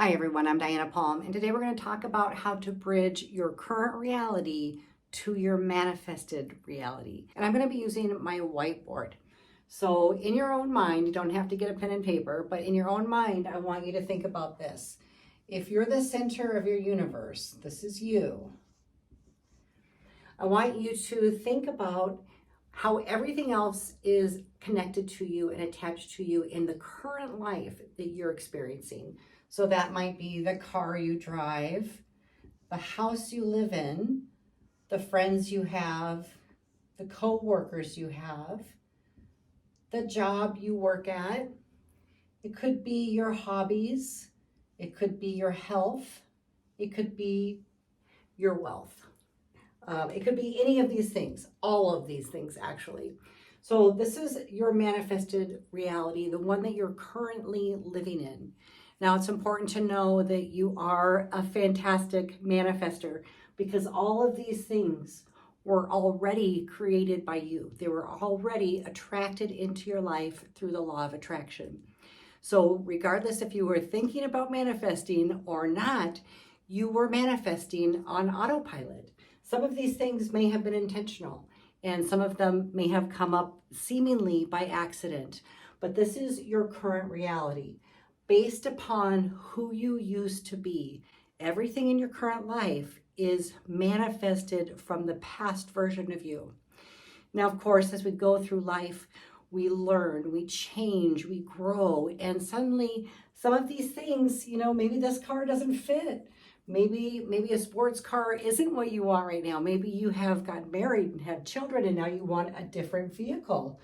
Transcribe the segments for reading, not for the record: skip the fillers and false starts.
Hi everyone, I'm Diana Palm, and today we're going to talk about how to bridge your current reality to your manifested reality. And I'm going to be using my whiteboard. So in your own mind, you don't have to get a pen and paper, but in your own mind, I want you to think about this. If you're the center of your universe, this is you. I want you to think about how everything else is connected to you and attached to you in the current life that you're experiencing. So that might be the car you drive, the house you live in, the friends you have, the co-workers you have, the job you work at. It could be your hobbies. It could be your health. It could be your wealth. It could be any of these things, all of these things actually. So this is your manifested reality, the one that you're currently living in. Now it's important to know that you are a fantastic manifester because all of these things were already created by you. They were already attracted into your life through the law of attraction. So regardless if you were thinking about manifesting or not, you were manifesting on autopilot. Some of these things may have been intentional, and some of them may have come up seemingly by accident, but this is your current reality. Based upon who you used to be, everything in your current life is manifested from the past version of you. Now, of course, as we go through life, we learn, we change, we grow, and suddenly some of these things, maybe this car doesn't fit. Maybe a sports car isn't what you want right now. Maybe you have gotten married and had children and now you want a different vehicle.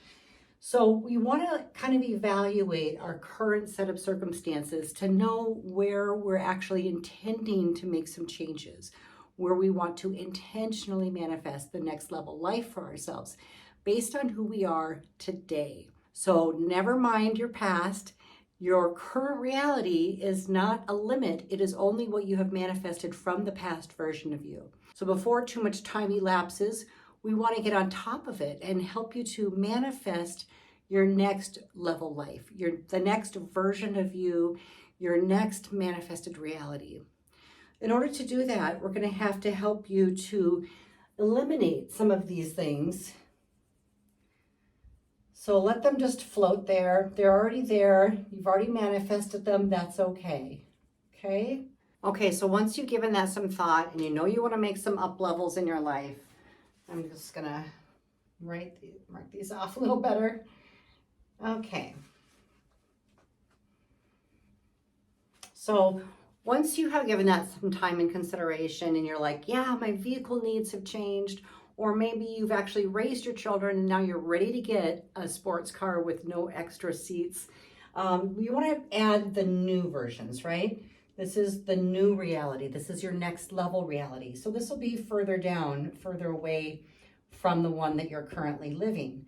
So we want to kind of evaluate our current set of circumstances to know where we're actually intending to make some changes, where we want to intentionally manifest the next level life for ourselves based on who we are today. So never mind your past. Your current reality is not a limit. It is only what you have manifested from the past version of you. So before too much time elapses, we want to get on top of it and help you to manifest your next level life, the next version of you, your next manifested reality. In order to do that, we're going to help you to eliminate some of these things. So let them just float there. They're already there. You've already manifested them. That's okay. Okay? Okay, so once you've given that some thought and you know you want to make some up levels in your life, I'm just going to mark these off a little better. Okay. So once you have given that some time and consideration and you're like, yeah, my vehicle needs have changed, or maybe you've actually raised your children and now you're ready to get a sports car with no extra seats. You want to add the new versions, right? This is the new reality. This is your next level reality. So this will be further down, further away from the one that you're currently living.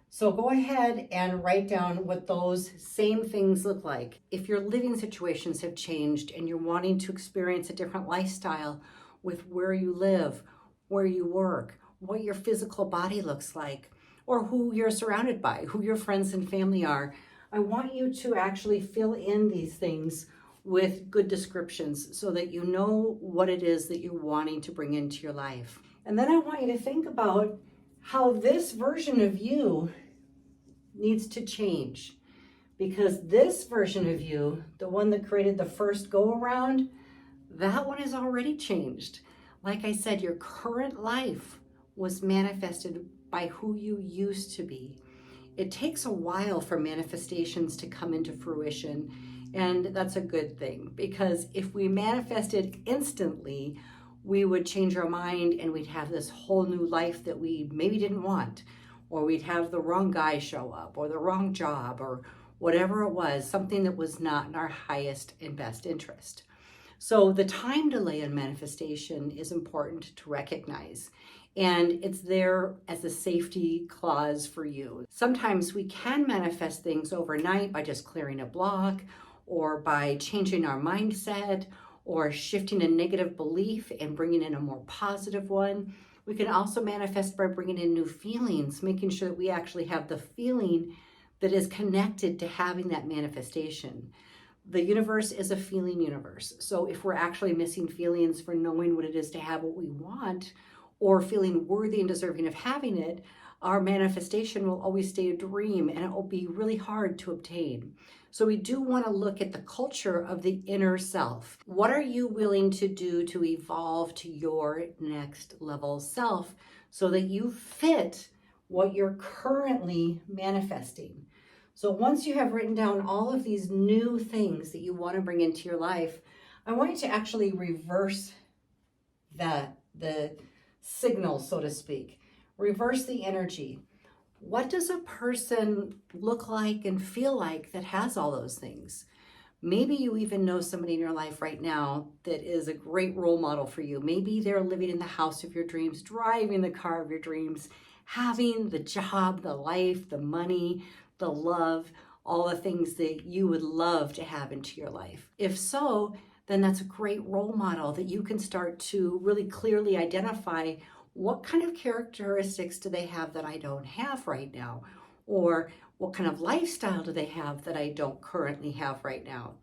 So go ahead and write down what those same things look like. If your living situations have changed and you're wanting to experience a different lifestyle with where you live, where you work, what your physical body looks like, or who you're surrounded by, who your friends and family are, I want you to actually fill in these things with good descriptions so that you know what it is that you're wanting to bring into your life. And then I want you to think about how this version of you needs to change, because this version of you, the one that created the first go around, that one is already changed. Like I said, your current life was manifested by who you used to be. It takes a while for manifestations to come into fruition, and that's a good thing, because if we manifested instantly, we would change our mind and we'd have this whole new life that we maybe didn't want, or we'd have the wrong guy show up, or the wrong job, or whatever it was, something that was not in our highest and best interest. So the time delay in manifestation is important to recognize, and it's there as a safety clause for you. Sometimes we can manifest things overnight by just clearing a block, or by changing our mindset, or shifting a negative belief and bringing in a more positive one. We can also manifest by bringing in new feelings, making sure that we actually have the feeling that is connected to having that manifestation. The universe is a feeling universe. So if we're actually missing feelings for knowing what it is to have what we want, or feeling worthy and deserving of having it, our manifestation will always stay a dream and it will be really hard to obtain. So we do want to look at the culture of the inner self. What are you willing to do to evolve to your next level self so that you fit what you're currently manifesting? So once you have written down all of these new things that you want to bring into your life, I want you to actually reverse the signal, so to speak. Reverse the energy. What does a person look like and feel like that has all those things? Maybe you even know somebody in your life right now that is a great role model for you. Maybe they're living in the house of your dreams, driving the car of your dreams, having the job, the life, the money, the love, all the things that you would love to have into your life. If so, then that's a great role model that you can start to really clearly identify what kind of characteristics do they have that I don't have right now? Or what kind of lifestyle do they have that I don't currently have right now?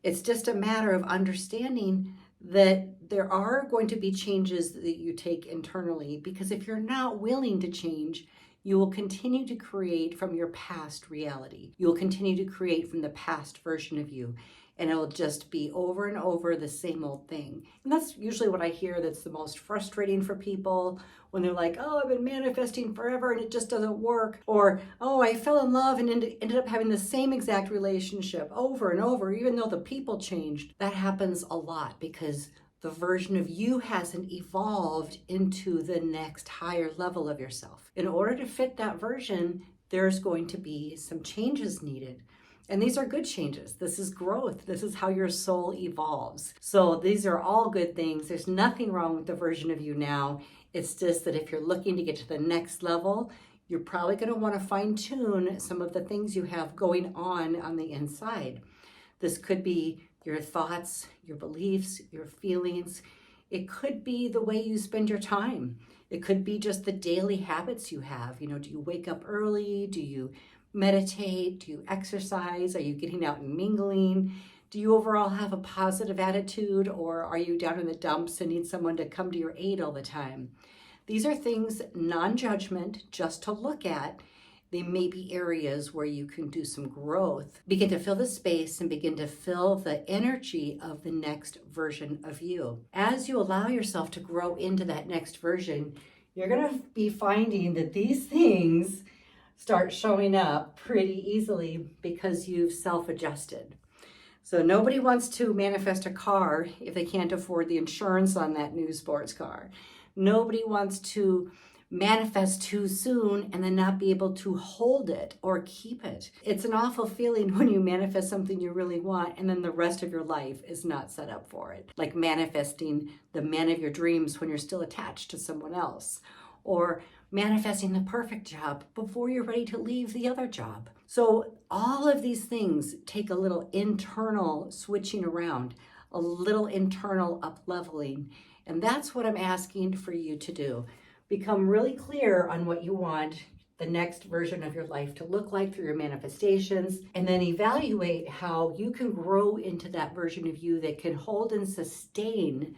It's just a matter of understanding that there are going to be changes that you take internally, because if you're not willing to change, you will continue to create from your past reality. You'll continue to create from the past version of you. And it'll just be over and over the same old thing. And that's usually what I hear that's the most frustrating for people when they're like, oh, I've been manifesting forever and it just doesn't work. Or, oh, I fell in love and ended up having the same exact relationship over and over, even though the people changed. That happens a lot because the version of you hasn't evolved into the next higher level of yourself. In order to fit that version, there's going to be some changes needed. And these are good changes. This is growth. This is how your soul evolves. So these are all good things. There's nothing wrong with the version of you now. It's just that if you're looking to get to the next level, you're probably going to want to fine tune some of the things you have going on the inside. This could be your thoughts, your beliefs, your feelings. It could be the way you spend your time. It could be just the daily habits you have. Do you wake up early? Do you meditate? Do you exercise? Are you getting out and mingling? Do you overall have a positive attitude, or are you down in the dumps and need someone to come to your aid all the time? These are things, non-judgment, just to look at. They may be areas where you can do some growth. Begin to fill the space and begin to fill the energy of the next version of you. As you allow yourself to grow into that next version, you're going to be finding that these things start showing up pretty easily because you've self-adjusted. So nobody wants to manifest a car if they can't afford the insurance on that new sports car. Nobody wants to manifest too soon and then not be able to hold it or keep it. It's an awful feeling when you manifest something you really want and then the rest of your life is not set up for it. Like manifesting the man of your dreams when you're still attached to someone else, or manifesting the perfect job before you're ready to leave the other job. So all of these things take a little internal switching around, a little internal up-leveling. And that's what I'm asking for you to do. Become really clear on what you want the next version of your life to look like through your manifestations, and then evaluate how you can grow into that version of you that can hold and sustain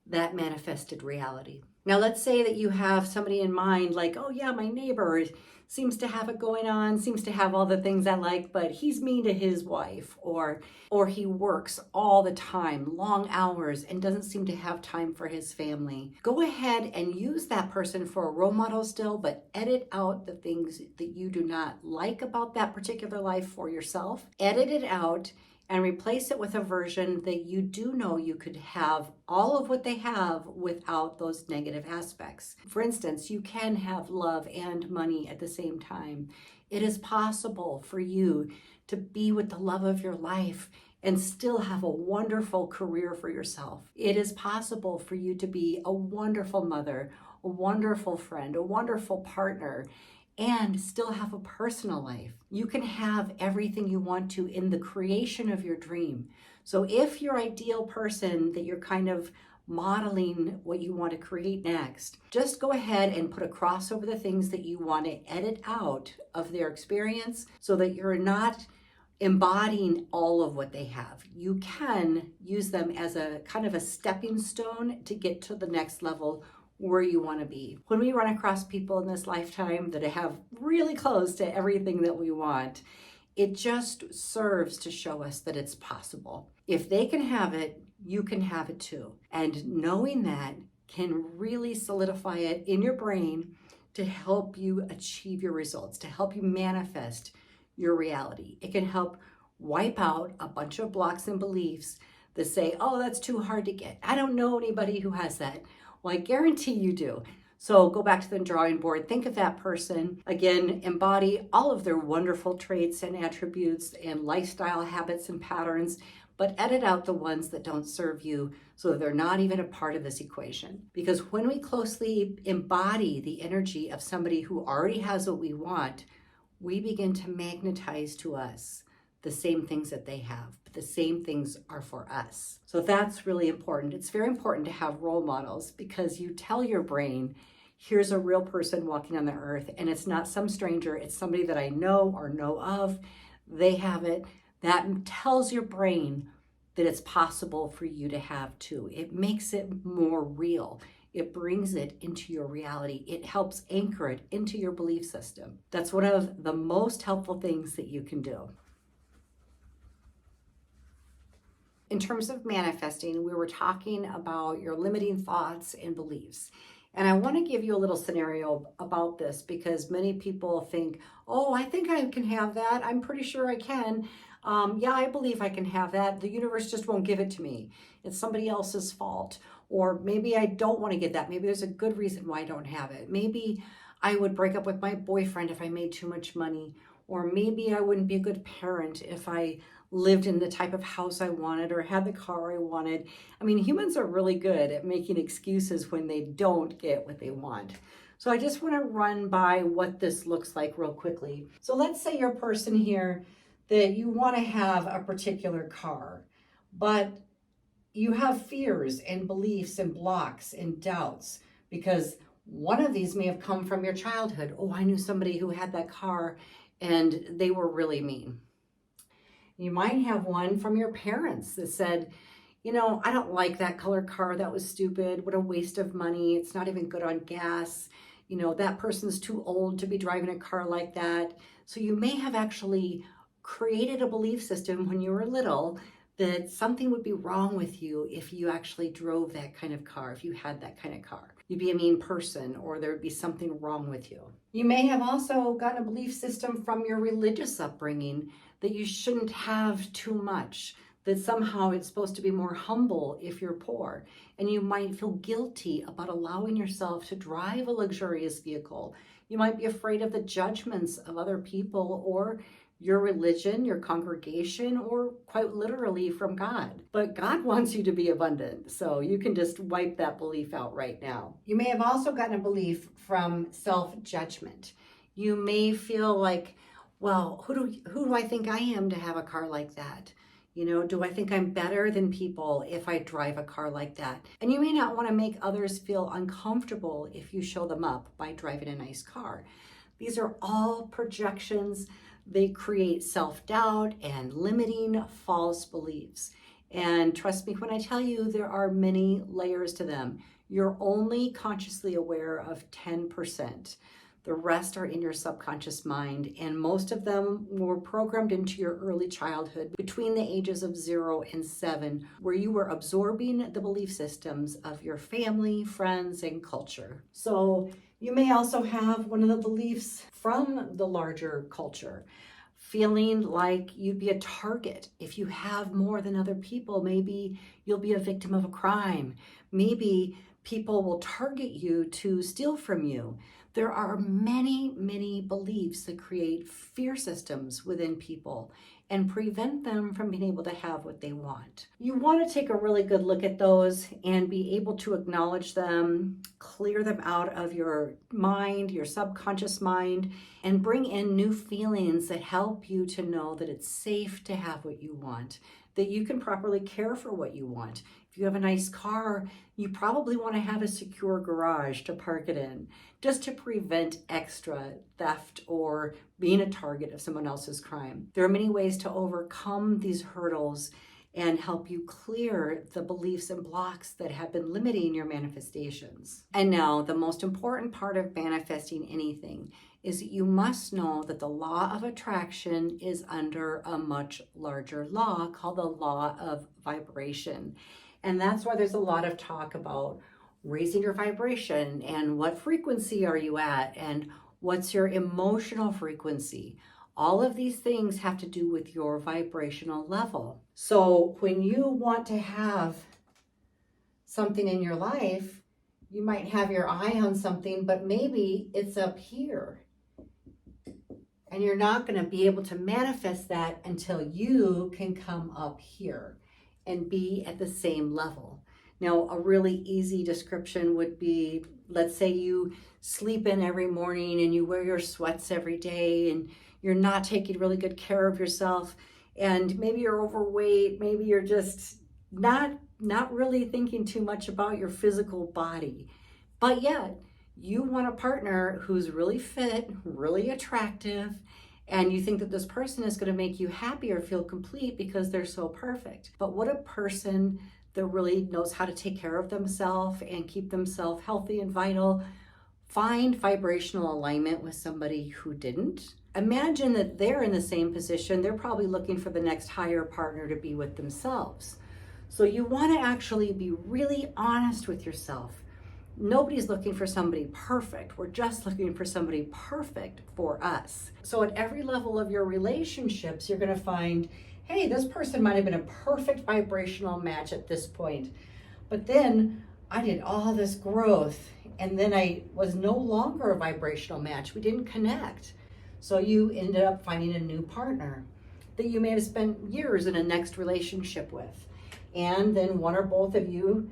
that manifested reality. Now, let's say that you have somebody in mind like, oh yeah, my neighbor seems to have it going on, seems to have all the things I like, but he's mean to his wife, or he works all the time, long hours, and doesn't seem to have time for his family. Go ahead and use that person for a role model still, but edit out the things that you do not like about that particular life for yourself. Edit it out and replace it with a version that you do know you could have all of what they have without those negative aspects. For instance, you can have love and money at the same time. It is possible for you to be with the love of your life and still have a wonderful career for yourself. It is possible for you to be a wonderful mother, a wonderful friend, a wonderful partner, and still have a personal life. You can have everything you want to in the creation of your dream. So if your ideal person that you're kind of modeling what you want to create next, just go ahead and put a cross over the things that you want to edit out of their experience so that you're not embodying all of what they have. You can use them as a kind of a stepping stone to get to the next level where you want to be. When we run across people in this lifetime that have really close to everything that we want, it just serves to show us that it's possible. If they can have it, you can have it too. And knowing that can really solidify it in your brain to help you achieve your results, to help you manifest your reality. It can help wipe out a bunch of blocks and beliefs that say, oh, that's too hard to get. I don't know anybody who has that. Well, I guarantee you do. So go back to the drawing board, think of that person, again, embody all of their wonderful traits and attributes and lifestyle habits and patterns, but edit out the ones that don't serve you so that they're not even a part of this equation. Because when we closely embody the energy of somebody who already has what we want, we begin to magnetize to us the same things that they have, but the same things are for us. So that's really important. It's very important to have role models because you tell your brain, here's a real person walking on the earth, and it's not some stranger, it's somebody that I know or know of. They have it. That tells your brain that it's possible for you to have too. It makes it more real. It brings it into your reality. It helps anchor it into your belief system. That's one of the most helpful things that you can do. In terms of manifesting, we were talking about your limiting thoughts and beliefs. And I want to give you a little scenario about this because many people think, oh, I think I can have that. I'm pretty sure I can. Yeah, I believe I can have that. The universe just won't give it to me. It's somebody else's fault. Or maybe I don't want to get that. Maybe there's a good reason why I don't have it. Maybe I would break up with my boyfriend if I made too much money. Or maybe I wouldn't be a good parent if I lived in the type of house I wanted or had the car I wanted. I mean, humans are really good at making excuses when they don't get what they want. So I just want to run by what this looks like real quickly. So let's say you're a person here that you want to have a particular car, but you have fears and beliefs and blocks and doubts because one of these may have come from your childhood. Oh, I knew somebody who had that car and they were really mean. You might have one from your parents that said, you know, I don't like that colored car. That was stupid. What a waste of money. It's not even good on gas. You know, that person's too old to be driving a car like that. So you may have actually created a belief system when you were little that something would be wrong with you if you actually drove that kind of car, if you had that kind of car. You'd be a mean person or there would be something wrong with you. You may have also gotten a belief system from your religious upbringing that you shouldn't have too much, that somehow it's supposed to be more humble if you're poor. And you might feel guilty about allowing yourself to drive a luxurious vehicle. You might be afraid of the judgments of other people or your religion, your congregation, or quite literally from God. But God wants you to be abundant, so you can just wipe that belief out right now. You may have also gotten a belief from self-judgment. You may feel like, well, who do I think I am to have a car like that? You know, do I think I'm better than people if I drive a car like that? And you may not want to make others feel uncomfortable if you show them up by driving a nice car. These are all projections. They create self-doubt and limiting false beliefs. And trust me when I tell you, there are many layers to them. You're only consciously aware of 10%. The rest are in your subconscious mind, and most of them were programmed into your early childhood between the ages of 0 and 7, where you were absorbing the belief systems of your family, friends, and culture. So you may also have one of the beliefs from the larger culture, feeling like you'd be a target. If you have more than other people, maybe you'll be a victim of a crime. Maybe people will target you to steal from you. There are many, many beliefs that create fear systems within people and prevent them from being able to have what they want. You want to take a really good look at those and be able to acknowledge them, clear them out of your mind, your subconscious mind, and bring in new feelings that help you to know that it's safe to have what you want, that you can properly care for what you want. If you have a nice car, you probably want to have a secure garage to park it in, just to prevent extra theft or being a target of someone else's crime. There are many ways to overcome these hurdles and help you clear the beliefs and blocks that have been limiting your manifestations. And now, the most important part of manifesting anything is that you must know that the law of attraction is under a much larger law called the law of vibration. And that's why there's a lot of talk about raising your vibration and what frequency are you at and what's your emotional frequency. All of these things have to do with your vibrational level. So when you want to have something in your life, you might have your eye on something, but maybe it's up here. And you're not going to be able to manifest that until you can come up here and be at the same level. Now, a really easy description would be, let's say you sleep in every morning and you wear your sweats every day and you're not taking really good care of yourself, and maybe you're overweight, maybe you're just not really thinking too much about your physical body, but yet you want a partner who's really fit, really attractive, and you think that this person is going to make you happy or feel complete because they're so perfect. But what a person that really knows how to take care of themselves and keep themselves healthy and vital find vibrational alignment with somebody who didn't? Imagine that they're in the same position. They're probably looking for the next higher partner to be with themselves. So you want to actually be really honest with yourself. Nobody's looking for somebody perfect. We're just looking for somebody perfect for us. So at every level of your relationships, you're going to find, hey, this person might have been a perfect vibrational match at this point. But then I did all this growth and then I was no longer a vibrational match. We didn't connect. So you ended up finding a new partner that you may have spent years in a next relationship with. And then one or both of you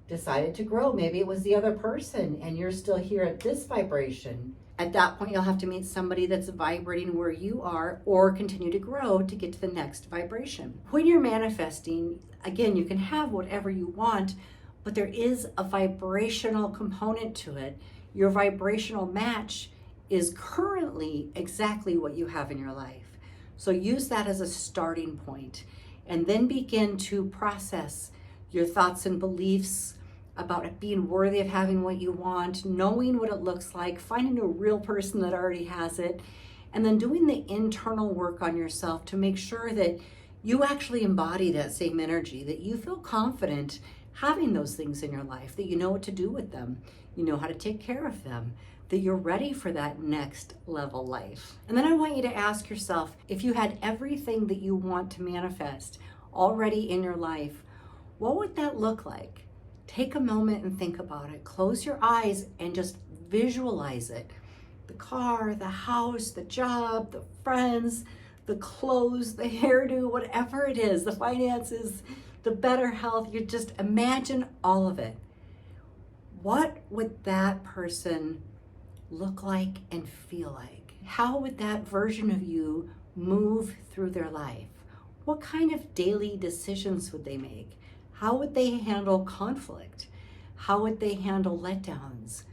decided to grow. Maybe it was the other person and you're still here at this vibration. At that point, you'll have to meet somebody that's vibrating where you are or continue to grow to get to the next vibration. When you're manifesting, again, you can have whatever you want, but there is a vibrational component to it. Your vibrational match is currently exactly what you have in your life. So use that as a starting point and then begin to process your thoughts and beliefs about it being worthy of having what you want, knowing what it looks like, finding a real person that already has it, and then doing the internal work on yourself to make sure that you actually embody that same energy, that you feel confident having those things in your life, that you know what to do with them, you know how to take care of them, that you're ready for that next level life. And then I want you to ask yourself, if you had everything that you want to manifest already in your life, what would that look like? Take a moment and think about it. Close your eyes and just visualize it. The car, the house, the job, the friends, the clothes, the hairdo, whatever it is, the finances, the better health. You just imagine all of it. What would that person look like and feel like? How would that version of you move through their life? What kind of daily decisions would they make? How would they handle conflict? How would they handle letdowns?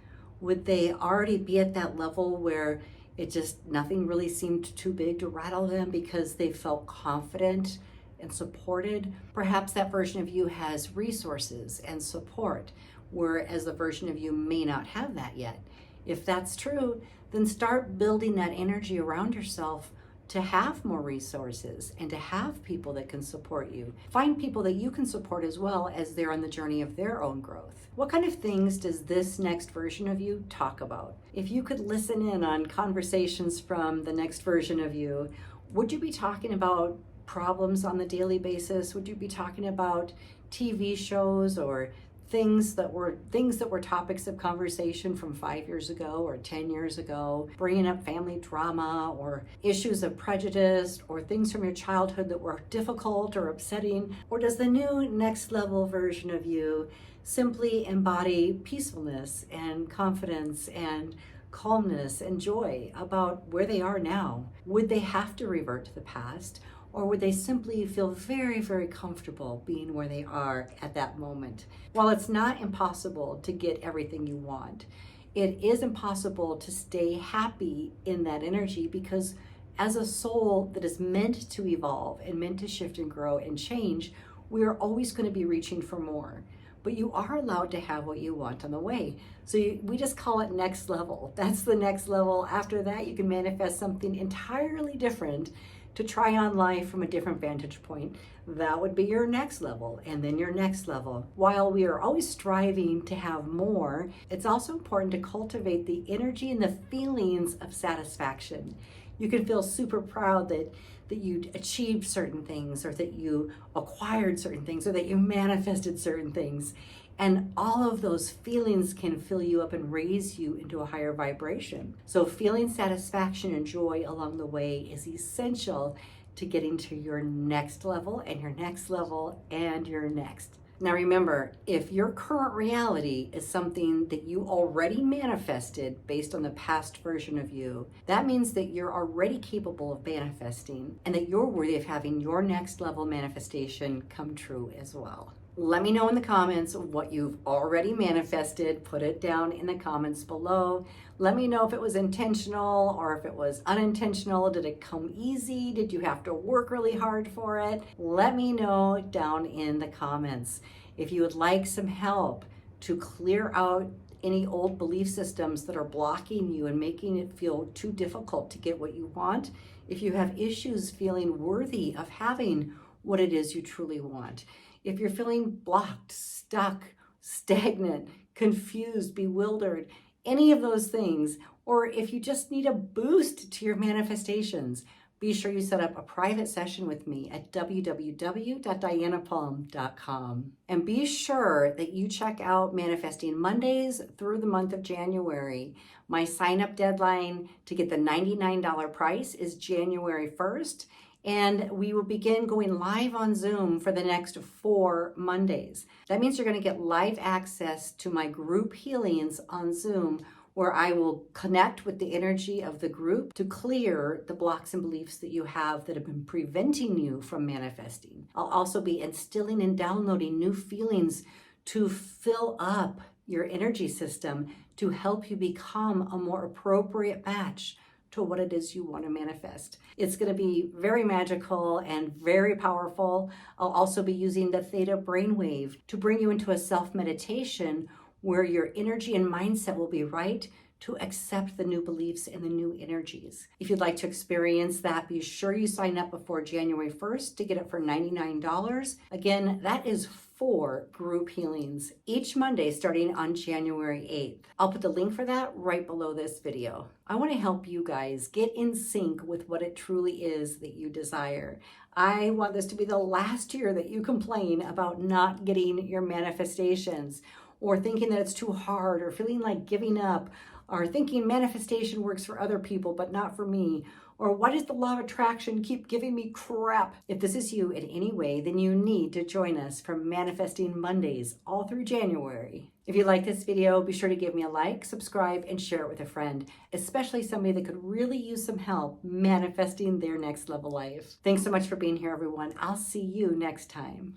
Would they already be at that level where it just nothing really seemed too big to rattle them because they felt confident and supported? Perhaps that version of you has resources and support, whereas the version of you may not have that yet. If that's true, then start building that energy around yourself to have more resources and to have people that can support you. Find people that you can support as well as they're on the journey of their own growth. What kind of things does this next version of you talk about? If you could listen in on conversations from the next version of you, would you be talking about problems on the daily basis? Would you be talking about TV shows or things that were topics of conversation from 5 years ago or 10 years ago, bringing up family drama or issues of prejudice or things from your childhood that were difficult or upsetting? Or does the new next level version of you simply embody peacefulness and confidence and calmness and joy about where they are now? Would they have to revert to the past? Or would they simply feel very, very comfortable being where they are at that moment? While it's not impossible to get everything you want, it is impossible to stay happy in that energy, because as a soul that is meant to evolve and meant to shift and grow and change, we are always going to be reaching for more. But you are allowed to have what you want on the way. So we just call it next level. That's the next level. After that, you can manifest something entirely different to try on life from a different vantage point. That would be your next level, and then your next level. While we are always striving to have more, it's also important to cultivate the energy and the feelings of satisfaction. You can feel super proud that you achieved certain things, or that you acquired certain things, or that you manifested certain things. And all of those feelings can fill you up and raise you into a higher vibration. So feeling satisfaction and joy along the way is essential to getting to your next level and your next level and your next. Now remember, if your current reality is something that you already manifested based on the past version of you, that means that you're already capable of manifesting, and that you're worthy of having your next level manifestation come true as well. Let me know in the comments what you've already manifested. Put it down in the comments below. Let me know if it was intentional or if it was unintentional. Did it come easy? Did you have to work really hard for it? Let me know down in the comments. If you would like some help to clear out any old belief systems that are blocking you and making it feel too difficult to get what you want, if you have issues feeling worthy of having what it is you truly want, if you're feeling blocked, stuck, stagnant, confused, bewildered, any of those things, or if you just need a boost to your manifestations, be sure you set up a private session with me at www.dianapalm.com. And be sure that you check out Manifesting Mondays through the month of January. My sign-up deadline to get the $99 price is January 1st. And we will begin going live on Zoom for the next 4 Mondays. That means you're going to get live access to my group healings on Zoom, where I will connect with the energy of the group to clear the blocks and beliefs that you have that have been preventing you from manifesting. I'll also be instilling and downloading new feelings to fill up your energy system to help you become a more appropriate match to what it is you want to manifest. It's going to be very magical and very powerful. I'll also be using the theta brainwave to bring you into a self-meditation where your energy and mindset will be right to accept the new beliefs and the new energies. If you'd like to experience that, be sure you sign up before January 1st to get it for $99. Again, that is 4 group healings each Monday starting on January 8th. I'll put the link for that right below this video. I want to help you guys get in sync with what it truly is that you desire. I want this to be the last year that you complain about not getting your manifestations, or thinking that it's too hard, or feeling like giving up, or thinking manifestation works for other people but not for me, or why does the law of attraction keep giving me crap? If this is you in any way, then you need to join us for Manifesting Mondays all through January. If you like this video, be sure to give me a like, subscribe, and share it with a friend, especially somebody that could really use some help manifesting their next level life. Thanks so much for being here, everyone. I'll see you next time.